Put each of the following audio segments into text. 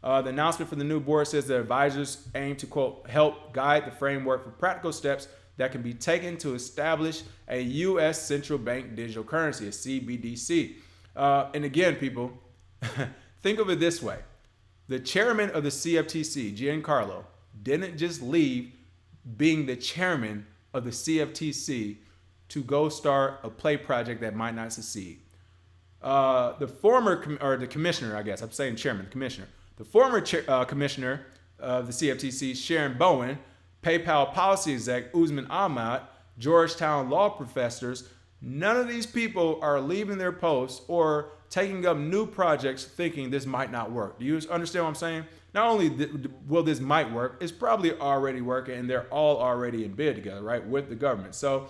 The announcement for the new board says the advisors aim to, quote, help guide the framework for practical steps that can be taken to establish a U.S. central bank digital currency, a CBDC. And again, people, think of it this way. The chairman of the CFTC, Giancarlo, didn't just leave being the chairman of the CFTC to go start a play project that might not succeed. The commissioner, I guess, I'm saying chairman, commissioner. The former commissioner of the CFTC, Sharon Bowen, PayPal policy exec, Usman Ahmad, Georgetown law professors, none of these people are leaving their posts or taking up new projects thinking this might not work. Do you understand what I'm saying? Not only will this might work, it's probably already working, and they're all already in bed together, right, with the government. So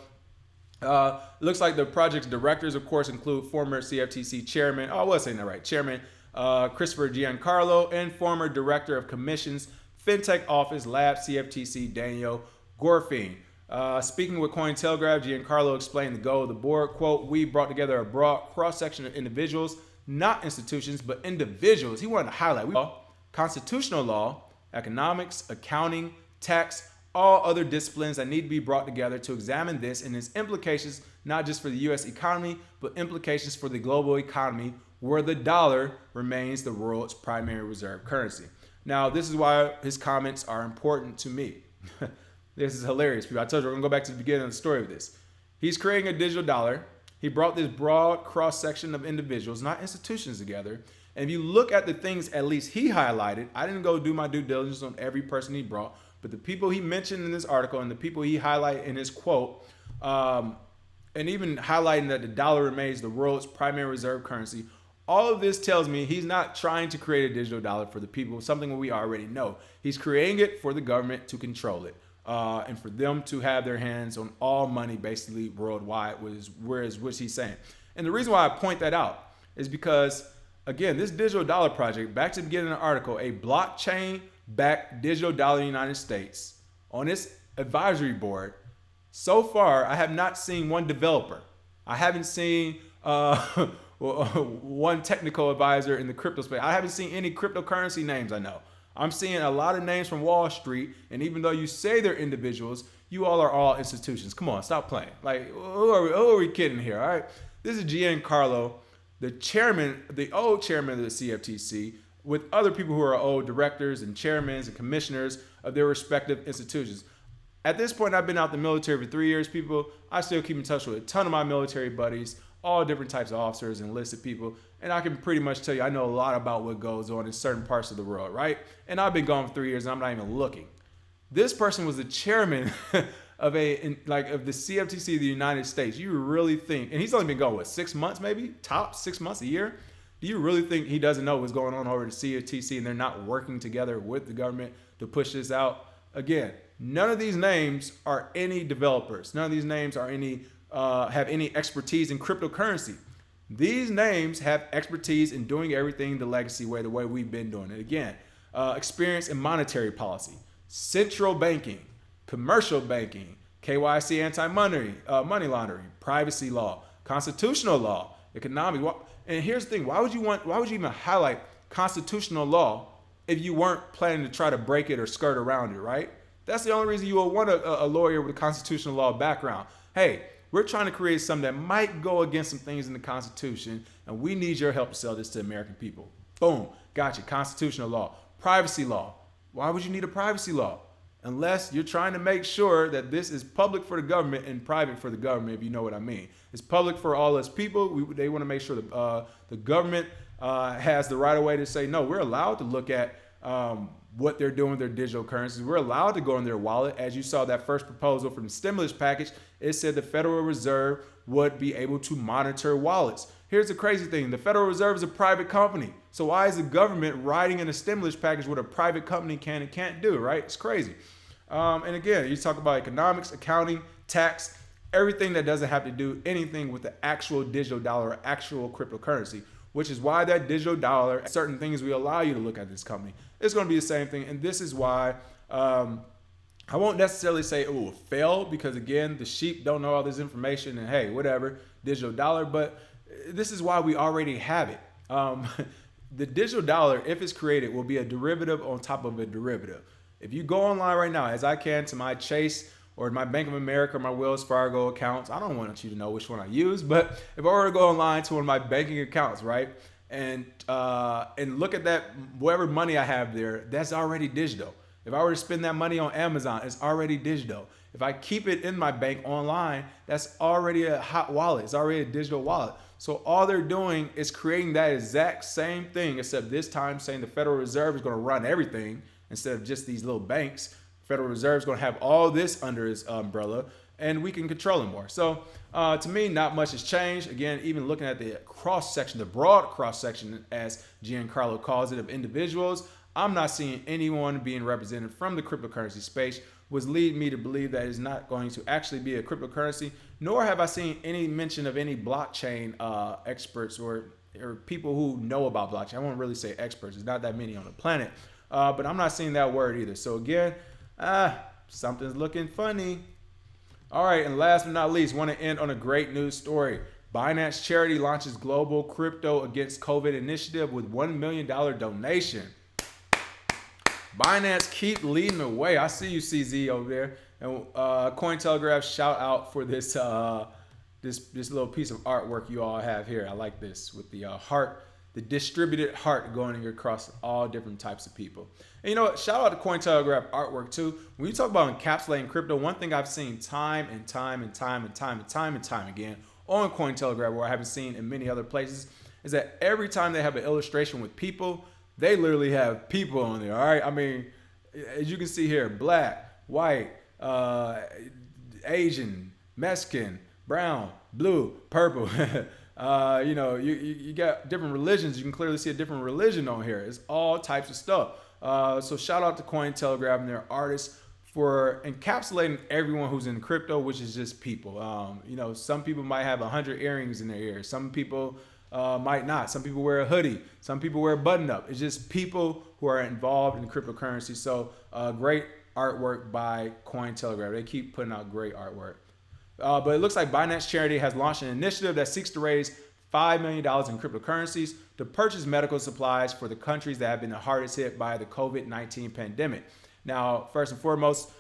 it looks like the project's directors, of course, include former CFTC chairman, I was saying that right, chairman Christopher Giancarlo, and former director of commissions, fintech office, lab CFTC, Daniel Gorfine. Speaking with Cointelegraph, Giancarlo explained the goal of the board. Quote, we brought together a broad cross-section of individuals, not institutions, but individuals. He wanted to highlight constitutional law, economics, accounting, tax, all other disciplines that need to be brought together to examine this and its implications, not just for the U.S. economy, but implications for the global economy, where the dollar remains the world's primary reserve currency. Now, this is why his comments are important to me. This is hilarious, people. I told you, we're going to go back to the beginning of the story of this. He's creating a digital dollar. He brought this broad cross-section of individuals, not institutions, together. And if you look at the things at least he highlighted, I didn't go do my due diligence on every person he brought, but the people he mentioned in this article and the people he highlighted in his quote, and even highlighting that the dollar remains the world's primary reserve currency, all of this tells me he's not trying to create a digital dollar for the people, something we already know. He's creating it for the government to control it. And for them to have their hands on all money basically worldwide, which he's saying. And the reason why I point that out is because, again, this digital dollar project, back to the beginning of the article, a blockchain-backed digital dollar in the United States, on its advisory board, so far, I have not seen one developer. I haven't seen one technical advisor in the crypto space. I haven't seen any cryptocurrency names I know. I'm seeing a lot of names from Wall Street, and even though you say they're individuals, you all are all institutions. Come on, stop playing. Like, who are we kidding here, all right? This is Giancarlo, the chairman, the old chairman of the CFTC, with other people who are old directors and chairmen and commissioners of their respective institutions. At this point, I've been out the military for 3 years, people. I still keep in touch with a ton of my military buddies, all different types of officers and enlisted people. And I can pretty much tell you, I know a lot about what goes on in certain parts of the world, right? And I've been gone for 3 years and I'm not even looking. This person was the chairman of the CFTC of the United States. You really think, and he's only been gone, 6 months maybe? Top 6 months, a year? Do you really think he doesn't know what's going on over at the CFTC and they're not working together with the government to push this out? Again, none of these names are any developers. None of these names are have any expertise in cryptocurrency. These names have expertise in doing everything the legacy way, the way we've been doing it. Again, experience in monetary policy, central banking, commercial banking, KYC, anti-money money laundering, privacy law, constitutional law, economic. And here's the thing: why would you even highlight constitutional law if you weren't planning to try to break it or skirt around it, right? That's the only reason you will want a lawyer with a constitutional law background. Hey, we're trying to create something that might go against some things in the Constitution, and we need your help to sell this to the American people. Boom, gotcha. Constitutional law, privacy law. Why would you need a privacy law? Unless you're trying to make sure that this is public for the government and private for the government, if you know what I mean. It's public for all us people. They want to make sure that the government has the right of way to say, no, we're allowed to look at what they're doing with their digital currencies. We're allowed to go in their wallet. As you saw that first proposal from the stimulus package, it said the Federal Reserve would be able to monitor wallets. Here's the crazy thing. The Federal Reserve is a private company. So why is the government writing in a stimulus package what a private company can and can't do, right? It's crazy. And again, you talk about economics, accounting, tax, everything that doesn't have to do anything with the actual digital dollar or actual cryptocurrency, which is why that digital dollar, certain things we allow you to look at this company. It's going to be the same thing. And this is why I won't necessarily say, oh, it failed, because again, the sheep don't know all this information and hey, whatever, digital dollar. But this is why we already have it. the digital dollar, if it's created, will be a derivative on top of a derivative. If you go online right now, as I can, to my Chase or my Bank of America or my Wells Fargo accounts, I don't want you to know which one I use, but if I were to go online to one of my banking accounts, right, and look at that, whatever money I have there, that's already digital. If I were to spend that money on Amazon, it's already digital. If I keep it in my bank online, that's already a hot wallet. It's already a digital wallet. So all they're doing is creating that exact same thing, except this time saying the Federal Reserve is going to run everything instead of just these little banks. Federal Reserve is going to have all this under its umbrella, and we can control it more. So to me, not much has changed. Again, even looking at the cross-section, the broad cross-section, as Giancarlo calls it, of individuals, I'm not seeing anyone being represented from the cryptocurrency space, which lead me to believe that it's not going to actually be a cryptocurrency, nor have I seen any mention of any blockchain experts or people who know about blockchain. I won't really say experts. There's not that many on the planet, but I'm not seeing that word either. So again, something's looking funny. All right, and last but not least, want to end on a great news story. Binance Charity launches global crypto against COVID initiative with $1 million donation. Binance keep leading the way. I see you, CZ, over there. And Cointelegraph, shout out for this this little piece of artwork you all have here. I like this with the heart, the distributed heart going across all different types of people. And you know what? Shout out to Cointelegraph artwork too. When you talk about encapsulating crypto, one thing I've seen time and time again on Cointelegraph, where I haven't seen in many other places, is that every time they have an illustration with people, they literally have people on there. All right. I mean, as you can see here, black, white, Asian, Mexican, brown, blue, purple. You know, you got different religions. You can clearly see a different religion on here. It's all types of stuff. So shout out to Cointelegraph and their artists for encapsulating everyone who's in crypto, which is just people. You know, some people might have 100 earrings in their ears. Some people might not. Some people wear a hoodie. Some people wear a button up. It's just people who are involved in cryptocurrency. So great artwork by Cointelegraph. They keep putting out great artwork. But it looks like Binance Charity has launched an initiative that seeks to raise $5 million in cryptocurrencies to purchase medical supplies for the countries that have been the hardest hit by the COVID-19 pandemic. Now, first and foremost,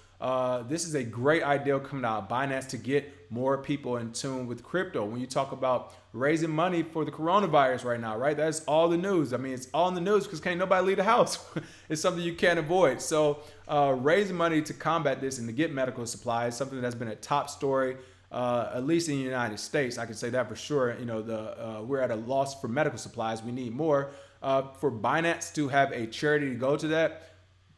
this is a great idea coming out of Binance to get more people in tune with crypto. When you talk about raising money for the coronavirus right now, right? That's all the news. I mean, it's all in the news because can't nobody leave the house. It's something you can't avoid. So raising money to combat this and to get medical supplies, something that's been a top story, at least in the United States. I can say that for sure. You know, we're at a loss for medical supplies. We need more. For Binance to have a charity to go to that,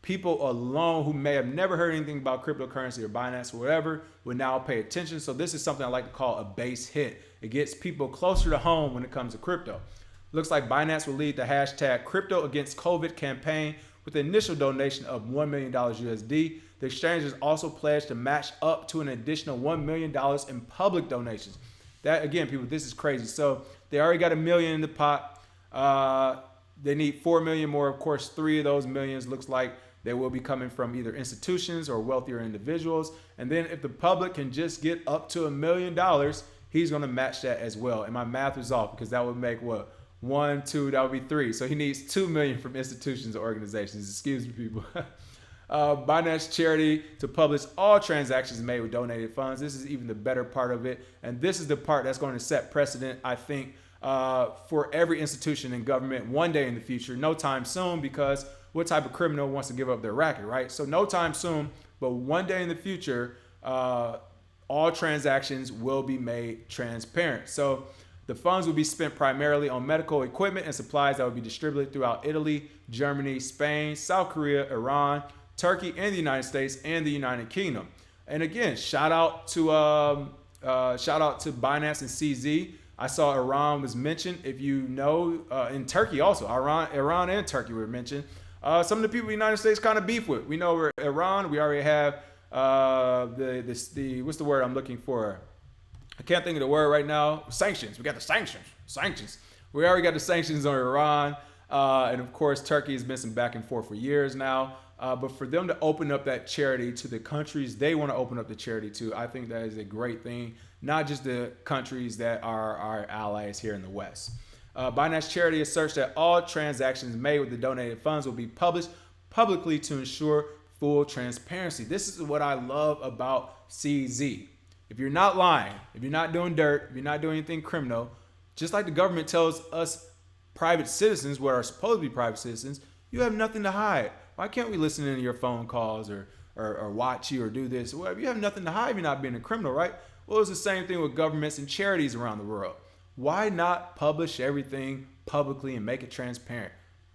people alone who may have never heard anything about cryptocurrency or Binance or whatever would now pay attention. So this is something I like to call a base hit. It gets people closer to home when it comes to crypto. Looks like Binance will lead the hashtag Crypto Against COVID campaign with an initial donation of $1 million USD. The exchange has also pledged to match up to an additional $1 million in public donations. That, again, people, this is crazy. So they already got $1 million in the pot. They need 4 million more. Of course, 3 of those millions looks like they will be coming from either institutions or wealthier individuals. And then if the public can just get up to $1 million, he's going to match that as well. And my math is off because that would make what? 1, 2, that would be 3. So he needs 2 million from institutions or organizations. Excuse me, people. Binance Charity to publish all transactions made with donated funds. This is even the better part of it. And this is the part that's going to set precedent, I think, for every institution and government one day in the future. No time soon, because what type of criminal wants to give up their racket, right? So no time soon, but one day in the future, all transactions will be made transparent. So the funds will be spent primarily on medical equipment and supplies that will be distributed throughout Italy, Germany, Spain, South Korea, Iran, Turkey, and the United States and the United Kingdom. And again, shout out to Binance and CZ. I saw Iran was mentioned. If you know, in Turkey also, Iran and Turkey were mentioned. Some of the people in the United States kind of beef with. We know we're Iran. We already have the what's the word I'm looking for? I can't think of the word right now. Sanctions. We got the sanctions. We already got the sanctions on Iran. And of course, Turkey has been some back and forth for years now. But for them to open up that charity to the countries they want to open up the charity to, I think that is a great thing. Not just the countries that are our allies here in the West. Binance Charity asserts that all transactions made with the donated funds will be published publicly to ensure full transparency. This is what I love about CZ. If you're not lying, if you're not doing dirt, if you're not doing anything criminal, just like the government tells us private citizens, what are supposed to be private citizens, you have nothing to hide. Why can't we listen into your phone calls or watch you or do this? Well, you have nothing to hide if you're not being a criminal, right? Well, it's the same thing with governments and charities around the world. Why not publish everything publicly and make it transparent?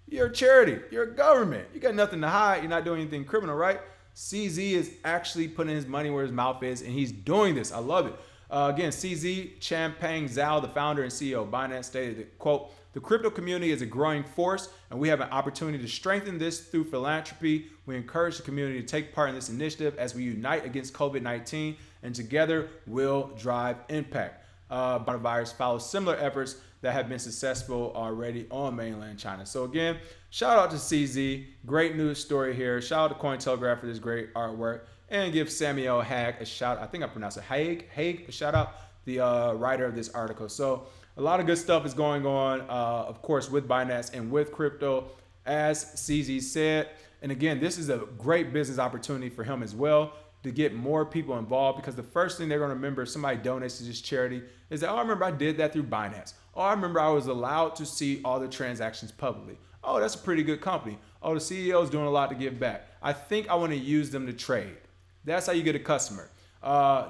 You're a charity. You're a government. You got nothing to hide. You're not doing anything criminal, right? CZ is actually putting his money where his mouth is, and he's doing this. I love it. Again, CZ Changpeng Zhao, the founder and CEO of Binance, stated that, quote, "The crypto community is a growing force, and we have an opportunity to strengthen this through philanthropy. We encourage the community to take part in this initiative as we unite against COVID-19, and together we'll drive impact." Coronavirus follows similar efforts that have been successful already on mainland China. So again, shout out to CZ. Great news story here. Shout out to Cointelegraph for this great artwork. And give Samuel Hague a shout. I think I pronounced it Hague a shout out, the writer of this article. So a lot of good stuff is going on, of course, with Binance and with crypto, as CZ said. And again, this is a great business opportunity for him as well to get more people involved, because the first thing they're going to remember if somebody donates to this charity is that, oh, I remember I did that through Binance. Oh, I remember I was allowed to see all the transactions publicly. Oh, that's a pretty good company. Oh, the CEO is doing a lot to give back. I think I want to use them to trade. That's how you get a customer.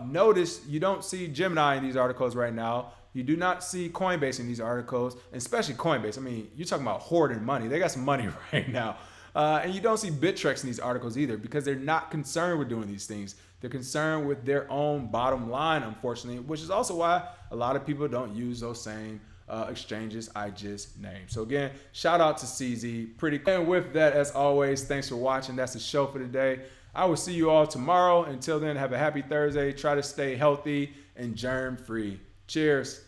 Notice you don't see Gemini in these articles right now. You do not see Coinbase in these articles, and especially Coinbase. I mean, you're talking about hoarding money. They got some money right now. And you don't see Bittrex in these articles either, because they're not concerned with doing these things. They're concerned with their own bottom line, unfortunately, which is also why a lot of people don't use those same exchanges I just named. So again, shout out to CZ. Pretty cool. And with that, as always, thanks for watching. That's the show for today. I will see you all tomorrow. Until then, have a happy Thursday. Try to stay healthy and germ free. Cheers.